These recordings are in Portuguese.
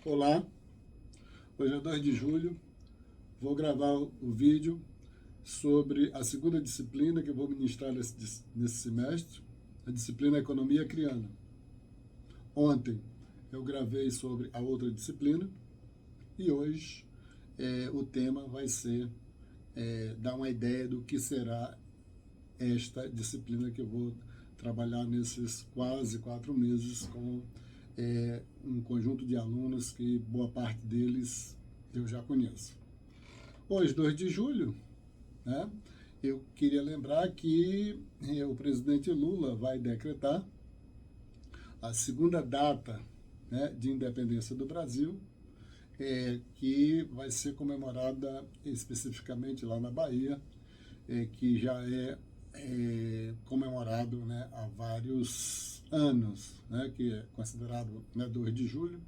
Olá, hoje é 2 de julho, vou gravar o vídeo sobre a segunda disciplina que eu vou ministrar nesse semestre, a disciplina Economia Criana. Ontem eu gravei sobre a outra disciplina e hoje o tema vai ser dar uma ideia do que será esta disciplina que eu vou trabalhar nesses quase 4 meses com um conjunto de alunos que boa parte deles eu já conheço. Hoje, 2 de julho, né, eu queria lembrar que o presidente Lula vai decretar a segunda data, né, de independência do Brasil, que vai ser comemorada especificamente lá na Bahia, que já é comemorado, né, há vários anos, né, que é considerado, né, 2 de julho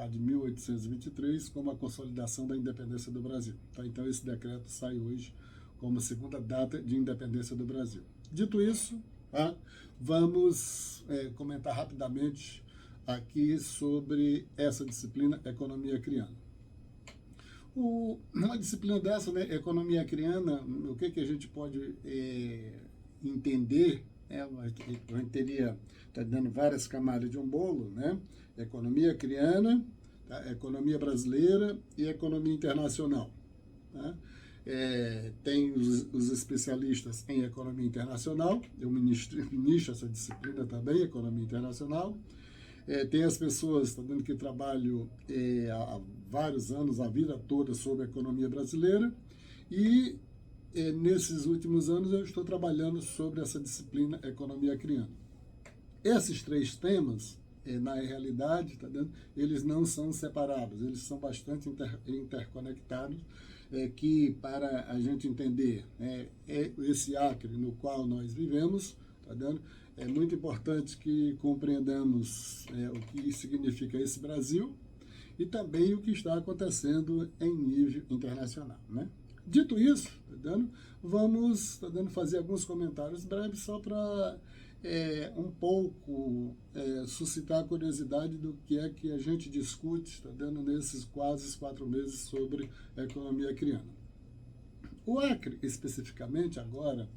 de 1823 como a consolidação da independência do Brasil. Tá? Então esse decreto sai hoje como segunda data de independência do Brasil. Dito isso, tá, vamos comentar rapidamente aqui sobre essa disciplina Economia Criana. Uma disciplina dessa, né, Economia Criana, o que a gente pode entender, a gente teria, está dando várias camadas de um bolo, né? Economia criana, tá? Economia brasileira e economia internacional. Tá? Tem os especialistas em economia internacional, eu ministro essa disciplina também, economia internacional. Tem as pessoas, tá dando que trabalho há vários anos, a vida toda, sobre a economia brasileira, e nesses últimos anos eu estou trabalhando sobre essa disciplina Economia Criana. Esses 3 temas, na realidade, tá dando, eles não são separados, eles são bastante interconectados, que para a gente entender esse Acre no qual nós vivemos, tá dando, é muito importante que compreendamos o que significa esse Brasil e também o que está acontecendo em nível internacional, né? Dito isso, vamos fazer alguns comentários breves só para um pouco suscitar a curiosidade do que é que a gente discute, nesses quase 4 meses sobre a economia criana. O Acre, especificamente agora,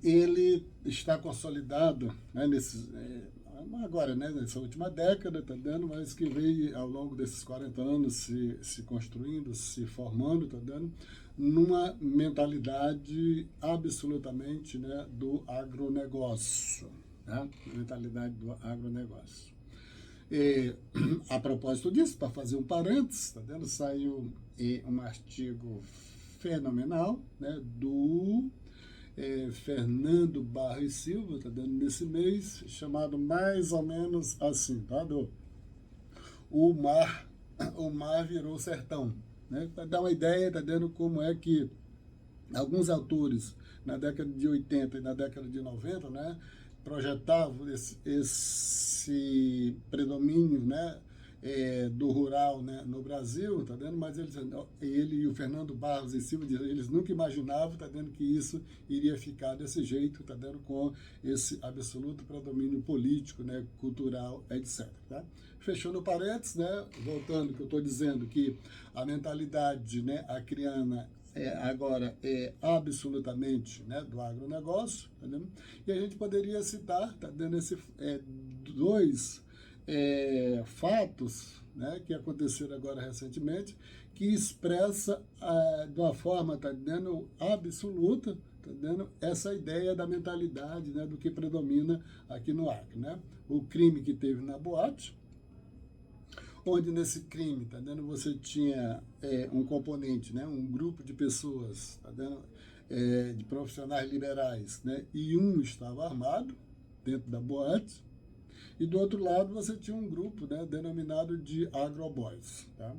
ele está consolidado, né, agora, né, nessa última década, mas que veio ao longo desses 40 anos se construindo, se formando, numa mentalidade absolutamente, né, do agronegócio, né, mentalidade do agronegócio. A propósito disso, para fazer um parênteses, saiu um artigo fenomenal, né, do Fernando Barros Silva, nesse mês, chamado mais ou menos assim, tá? O mar virou sertão, né? Para dar uma ideia, como é que alguns autores, na década de 80 e na década de 90, né, projetavam esse predomínio, né, do rural, né, no Brasil, mas ele e o Fernando Barros e Silva, eles nunca imaginavam, que isso iria ficar desse jeito, com esse absoluto predomínio político, né, cultural, etc. Tá? Fechando parênteses, né, voltando, que eu estou dizendo que a mentalidade, né, acriana agora é absolutamente, né, do agronegócio, e a gente poderia citar, esses 2 fatos, né, que aconteceram agora recentemente, que expressa de uma forma, absoluta, essa ideia da mentalidade, né, do que predomina aqui no Acre, né? O crime que teve na boate, onde nesse crime, você tinha um componente, né, um grupo de pessoas, de profissionais liberais, né, e um estava armado dentro da boate, e do outro lado você tinha um grupo, né, denominado de agroboys. Tá?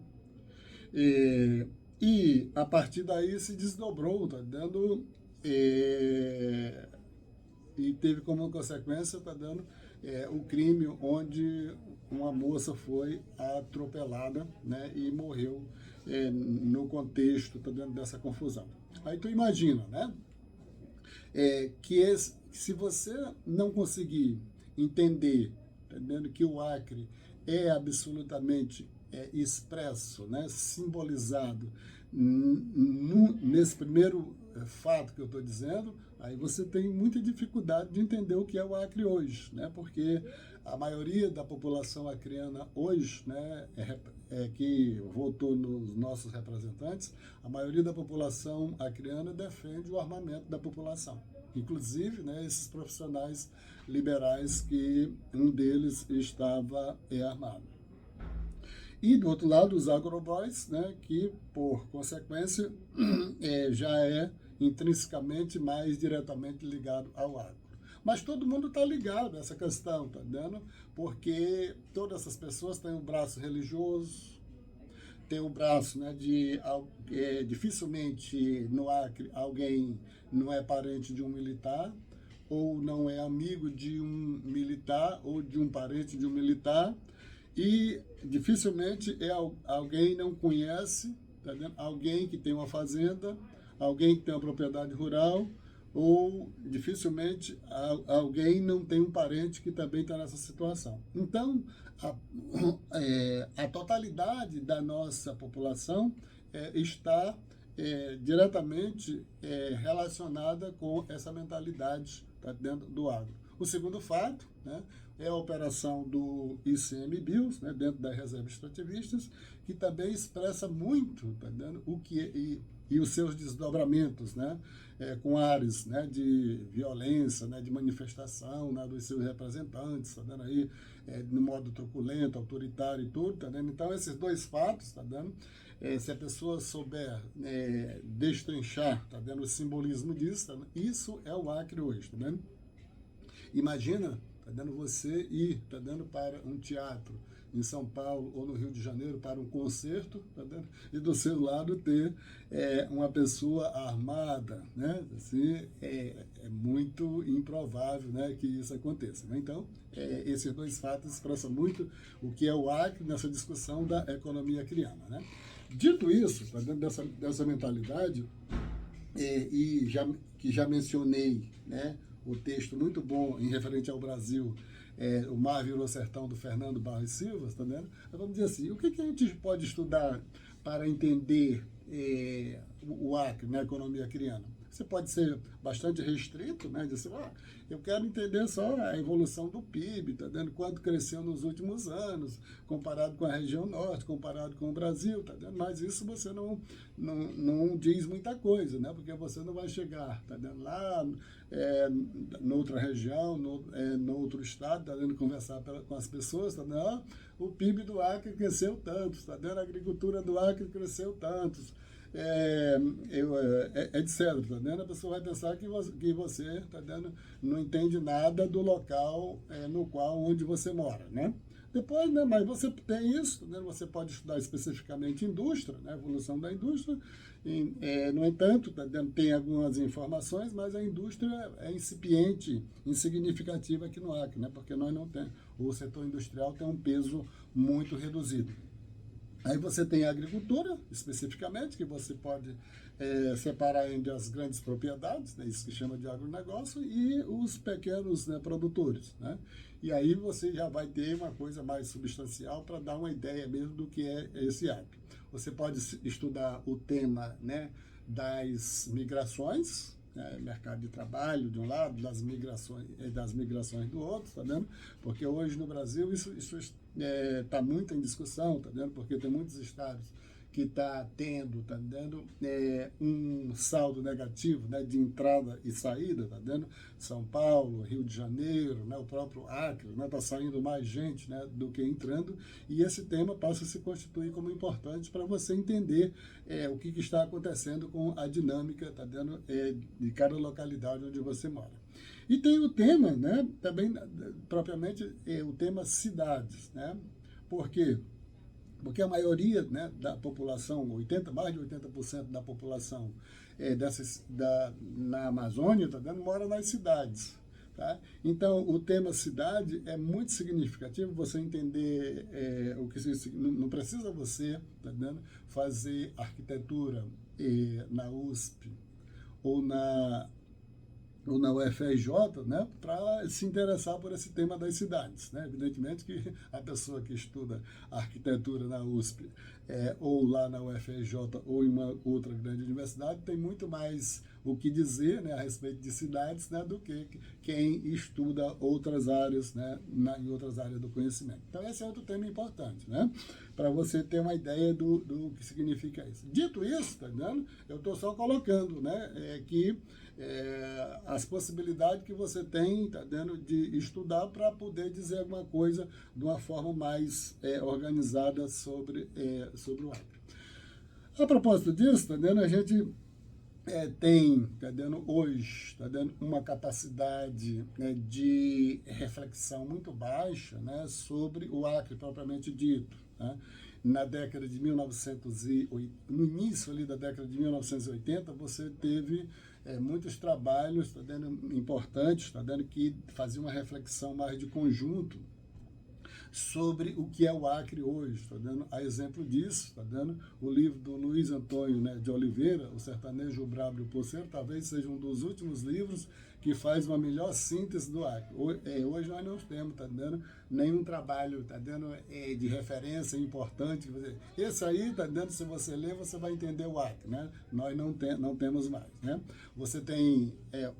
E a partir daí se desdobrou, e teve como consequência, o crime onde uma moça foi atropelada, né, e morreu no contexto, dessa confusão. Aí tu imagina, né, se você não conseguir entender, que o Acre é absolutamente expresso, né, simbolizado nesse primeiro fato que eu estou dizendo, aí você tem muita dificuldade de entender o que é o Acre hoje, né, porque a maioria da população acreana hoje, né, que votou nos nossos representantes, a maioria da população acreana defende o armamento da população. Inclusive, né, esses profissionais liberais que um deles estava armado. E, do outro lado, os agroboys, né, que, por consequência, já é intrinsecamente mais diretamente ligado ao agro. Mas todo mundo está ligado a essa questão, tá entendendo? Porque todas essas pessoas têm um braço religioso, tem o braço, né, dificilmente no Acre alguém não é parente de um militar, ou não é amigo de um militar, ou de um parente de um militar, e dificilmente alguém não conhece, tá vendo? Alguém que tem uma fazenda, alguém que tem uma propriedade rural, ou dificilmente alguém não tem um parente que também está nessa situação. Então, a totalidade da nossa população está diretamente relacionada com essa mentalidade, tá, dentro do agro. O segundo fato, né, é a operação do ICMBio, né, dentro das reservas extrativistas, que também expressa muito, tá entendendo, o que e os seus desdobramentos, né, com áreas, né, de violência, né, de manifestação, né, dos seus representantes, tá vendo aí, no modo truculento, autoritário e tudo, tá vendo? Então, esses dois fatos, tá vendo? Se a pessoa souber destrinchar, tá vendo, o simbolismo disso, tá vendo? Isso é o Acre hoje, tá vendo? Imagina, tá dando você ir, tá dando para um teatro em São Paulo ou no Rio de Janeiro para um concerto, tá dando? E do seu lado ter uma pessoa armada, né? Assim, é muito improvável, né, que isso aconteça, né? Então, esses dois fatos expressam muito o que é o Acre nessa discussão da economia acreana, né? Dito isso, tá dentro dessa mentalidade, que já mencionei, né, o texto muito bom em referente ao Brasil, O Mar Virou Sertão, do Fernando Barros Silva, tá vendo? Vamos dizer assim, o que a gente pode estudar para entender o Acre na economia acreana? Você pode ser bastante restrito, né? Dizer, eu quero entender só a evolução do PIB, tá vendo? Quanto cresceu nos últimos anos, comparado com a região norte, comparado com o Brasil, tá vendo? Mas isso você não diz muita coisa, né? Porque você não vai chegar, tá vendo? Lá noutra região, no outro estado, tá vendo? Conversar com as pessoas, tá vendo? O PIB do Acre cresceu tanto, tá vendo? A agricultura do Acre cresceu tanto. Etc. Tá vendo? A pessoa vai pensar que você tá vendo, não entende nada do local no qual onde você mora, né? Depois, né, mas você tem isso, né, você pode estudar especificamente indústria, né, evolução da indústria, no entanto, tá vendo, tem algumas informações, mas a indústria é incipiente, insignificativa aqui no Acre, né, porque nós não temos, o setor industrial tem um peso muito reduzido. Aí você tem a agricultura, especificamente, que você pode separar entre as grandes propriedades, né, isso que chama de agronegócio, e os pequenos, né, produtores, né? E aí você já vai ter uma coisa mais substancial para dar uma ideia mesmo do que é esse Acre. Você pode estudar o tema, né, das migrações, mercado de trabalho de um lado, das migrações do outro, tá vendo? Porque hoje no Brasil isso está muito em discussão, tá vendo? Porque tem muitos estados que está tendo, tá vendo, um saldo negativo, né, de entrada e saída, tá vendo? São Paulo, Rio de Janeiro, né, o próprio Acre, né, tá saindo mais gente, né, do que entrando, e esse tema passa a se constituir como importante para você entender o que está acontecendo com a dinâmica, tá vendo, de cada localidade onde você mora. E tem o tema, né, também propriamente o tema cidades, né? Por quê? Porque a maioria, né, da população, mais de 80% da população na Amazônia, tá vendo, mora nas cidades. Tá? Então, o tema cidade é muito significativo, você entender o que não precisa você, tá vendo, fazer arquitetura na USP ou na ou na UFRJ, né, para se interessar por esse tema das cidades, né? Evidentemente que a pessoa que estuda arquitetura na USP, ou lá na UFRJ, ou em uma outra grande universidade, tem muito mais o que dizer, né, a respeito de cidades, né, do que quem estuda outras áreas, né, em outras áreas do conhecimento. Então, esse é outro tema importante, né, para você ter uma ideia do que significa isso. Dito isso, tá vendo? Eu estou só colocando, né, que as possibilidades que você tem, tá vendo, de estudar para poder dizer alguma coisa de uma forma mais organizada sobre o Acre. A propósito disso, tá vendo, a gente tem, tá dando hoje, tá dando uma capacidade, né, de reflexão muito baixa, né, sobre o Acre propriamente dito, né? Na década de 1980, no início ali da década de 1980, você teve muitos trabalhos, tá dando, importantes, tá dando, que faziam uma reflexão mais de conjunto sobre o que é o Acre hoje, tá dando? A exemplo disso, tá dando? O livro do Luiz Antônio, né, de Oliveira, O Sertanejo, o Brabo e o Poceiro, talvez seja um dos últimos livros que faz uma melhor síntese do Acre. Hoje nós não temos, tá dando, nenhum trabalho, tá dando, de referência importante. Esse aí, tá dando, se você ler, você vai entender o Acre, né? Nós não temos mais, né? Você tem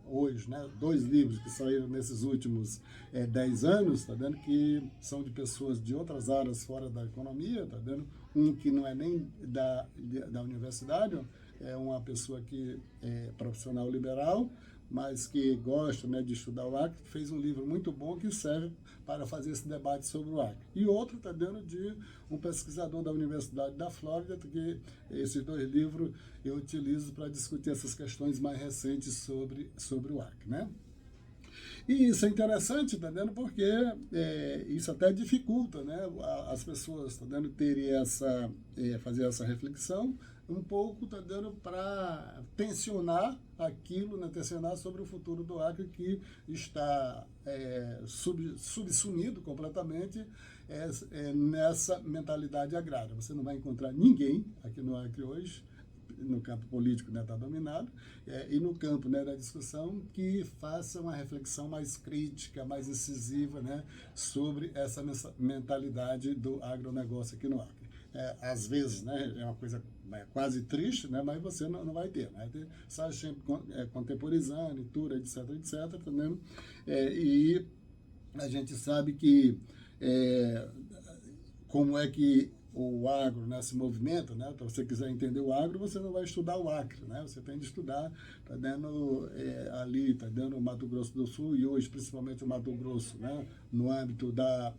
hoje, né, 2 livros que saíram nesses últimos 10 anos, tá dando, que são de pessoas de outras áreas fora da economia, tá dando, um que não é nem da universidade, é uma pessoa que é profissional liberal, mas que gosta, né, de estudar o Acre, fez um livro muito bom que serve para fazer esse debate sobre o Acre. E outro está dando de um pesquisador da Universidade da Flórida, que esses 2 livros eu utilizo para discutir essas questões mais recentes sobre o Acre, né? E isso é interessante, tá vendo? Porque isso até dificulta, né, as pessoas, tá vendo, terem fazer essa reflexão um pouco, tá dando, para tensionar aquilo, né, tensionar sobre o futuro do Acre, que está subsumido completamente nessa mentalidade agrária. Você não vai encontrar ninguém aqui no Acre hoje, no campo político, né, está dominado, e no campo, né, da discussão, que faça uma reflexão mais crítica, mais incisiva, né, sobre essa mentalidade do agronegócio aqui no Acre. Às vezes, né, é uma coisa quase triste, né, mas você não vai ter. Vai ter só sempre contemporizando, Itura, etc, etc, também. E a gente sabe que como é que o agro, né, se movimenta, né? Então, se você quiser entender o agro, você não vai estudar o Acre, né? Você tem de estudar, tá dando ali, tá dando o Mato Grosso do Sul, e hoje principalmente o Mato Grosso, né, no âmbito da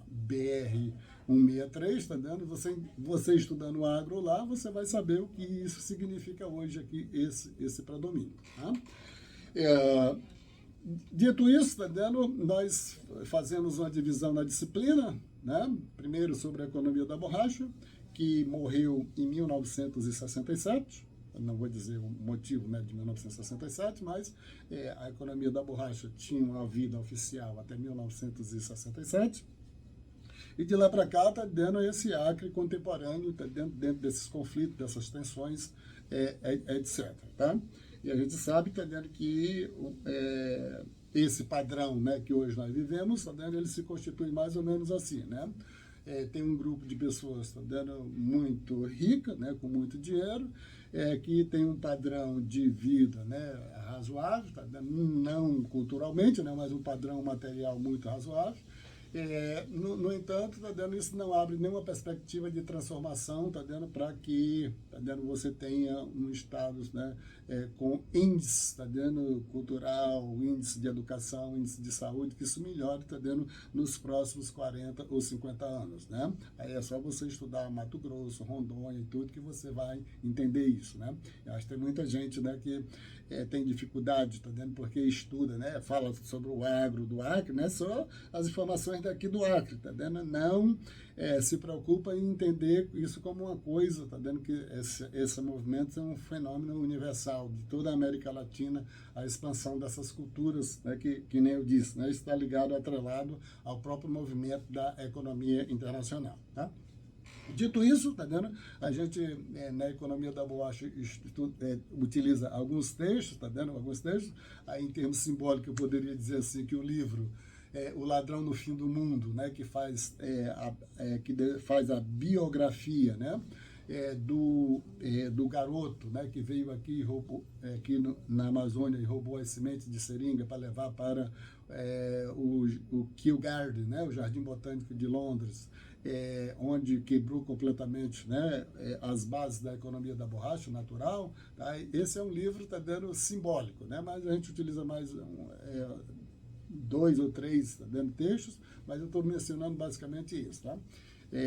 BR 163, tá dando? Você estudando o agro lá, você vai saber o que isso significa hoje aqui, esse predomínio, tá? Dito isso, tá dando, nós fazemos uma divisão na disciplina, né? Primeiro sobre a economia da borracha, que morreu em 1967, não vou dizer o motivo, né, de 1967, mas a economia da borracha tinha uma vida oficial até 1967, e de lá para cá está dando esse Acre contemporâneo, tá dentro desses conflitos, dessas tensões, etc. Tá? E a gente sabe, tá dando, que esse padrão, né, que hoje nós vivemos, tá dando, ele se constitui mais ou menos assim, né? Tem um grupo de pessoas, tá dando, muito rica, né, com muito dinheiro, que tem um padrão de vida, né, razoável, tá dando, não culturalmente, né, mas um padrão material muito razoável. No entanto, tá dando, isso não abre nenhuma perspectiva de transformação, tá dando, para que, tá dando, você tenha um estado, né, com índice, tá dando, cultural, índice de educação, índice de saúde, que isso melhore, tá dando, nos próximos 40 ou 50 anos, né? Aí é só você estudar Mato Grosso, Rondônia e tudo, que você vai entender isso, né? Eu acho que tem muita gente, né, que tem dificuldade, tá dando, porque estuda, né, fala sobre o agro do Acre, né, só as informações daqui do Acre, tá dando, não se preocupa em entender isso como uma coisa, tá dando, que esse movimento é um fenômeno universal de toda a América Latina, a expansão dessas culturas, né, que nem eu disse, né, está ligado, atrelado ao próprio movimento da economia internacional, tá? Dito isso, tá vendo? A gente, na economia da borracha, utiliza alguns textos, tá vendo? Alguns textos. Aí, em termos simbólicos, eu poderia dizer assim que o livro O Ladrão no Fim do Mundo, né? Que faz, faz a biografia, né? Do garoto, né? Que veio aqui, e roubou, na Amazônia, e roubou as sementes de seringa para levar para o Kew Garden, né? O Jardim Botânico de Londres, onde quebrou completamente, né, as bases da economia da borracha natural. Tá? Esse é um livro, tá dando, simbólico, né? Mas a gente utiliza mais dois ou três, tá dando, textos, mas eu estou mencionando basicamente isso. Tá?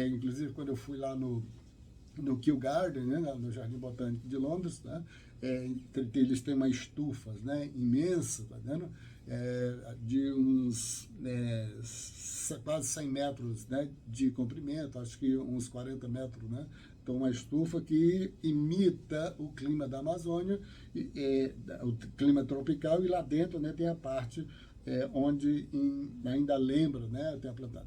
Inclusive, quando eu fui lá no Kew Garden, né, no Jardim Botânico de Londres, né, eles têm uma estufa, né, imensa, tá vendo? De uns quase 100 metros, né, de comprimento, acho que uns 40 metros, né? Então, uma estufa que imita o clima da Amazônia, o clima tropical, e lá dentro, né, tem a parte onde ainda lembra, né,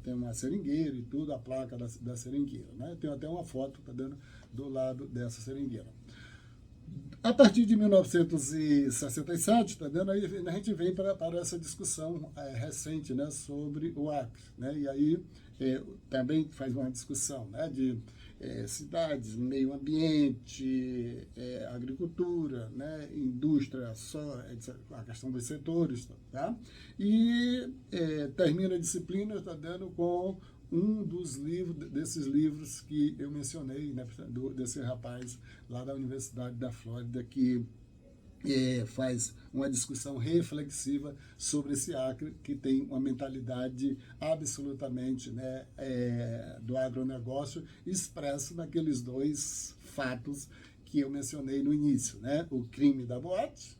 tem uma seringueira e tudo, a placa da seringueira, né? Tem até uma foto, tá dando, do lado dessa seringueira. A partir de 1967, tá vendo? Aí a gente vem para essa discussão recente, né, sobre o Acre, né? E aí também faz uma discussão, né, de cidades, meio ambiente, agricultura, né, indústria, só a questão dos setores, tá? E termina a disciplina, tá dando, com um desses livros que eu mencionei, né, desse rapaz lá da Universidade da Flórida, que faz uma discussão reflexiva sobre esse Acre, que tem uma mentalidade absolutamente, né, do agronegócio, expresso naqueles dois fatos que eu mencionei no início, né? O crime da boate,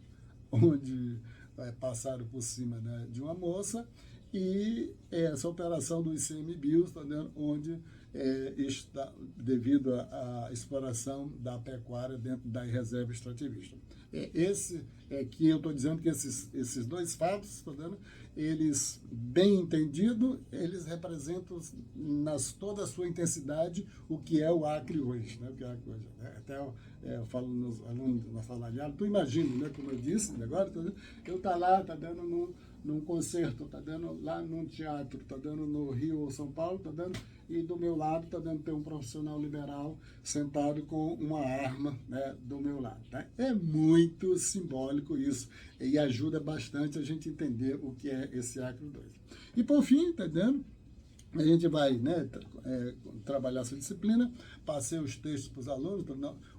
onde passaram por cima, né, de uma moça, e essa operação do ICMBio, tá, onde está devido à exploração da pecuária dentro da reserva extrativista. Esse que eu estou dizendo que esses dois fatos, tá vendo? Eles, bem entendido, eles representam toda a sua intensidade o que é o Acre hoje, né? O que é o Acre hoje. Até eu falo nos alunos na sala de aula, tu imagina, né? Como eu disse agora, tá, eu tá lá, tá dando num concerto, tá dando lá num teatro, tá dando no Rio ou São Paulo, tá dando, e do meu lado tá dando, tem um profissional liberal sentado com uma arma, né, do meu lado. Tá? É muito simbólico isso, e ajuda bastante a gente entender o que é esse Acre 2. E por fim, tá dando, a gente vai, né, trabalhar essa disciplina, passei os textos para os alunos.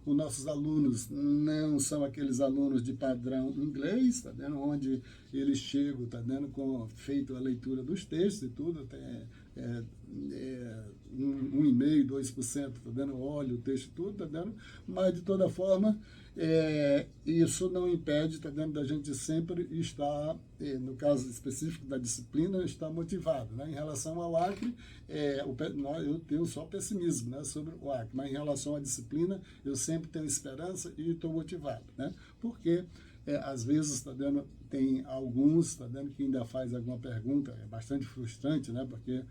Os nossos alunos não são aqueles alunos de padrão inglês, tá vendo? Onde eles chegam, tá vendo, com feito a leitura dos textos e tudo, até 1,5%, 2%, tá vendo? Olha o texto e tudo, tá vendo? Mas, de toda forma, isso não impede, tá vendo, da gente sempre estar, no caso específico da disciplina, estar motivado, né? Em relação ao Acre, eu tenho só pessimismo, né, sobre o Acre, mas em relação à disciplina, eu sempre tenho esperança e estou motivado, né? Porque às vezes, tá vendo, tem alguns, tá vendo, que ainda faz alguma pergunta, é bastante frustrante, né? Porque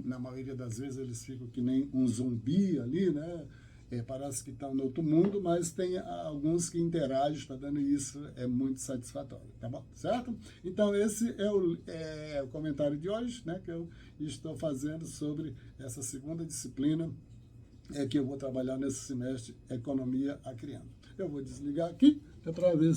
na maioria das vezes eles ficam que nem um zumbi ali, né? Parece que estão no outro mundo, mas tem alguns que interagem, está dando, isso é muito satisfatório, tá bom? Certo? Então, esse é o comentário de hoje, né, que eu estou fazendo sobre essa segunda disciplina que eu vou trabalhar nesse semestre, Economia Acreana. Eu vou desligar aqui, para ver se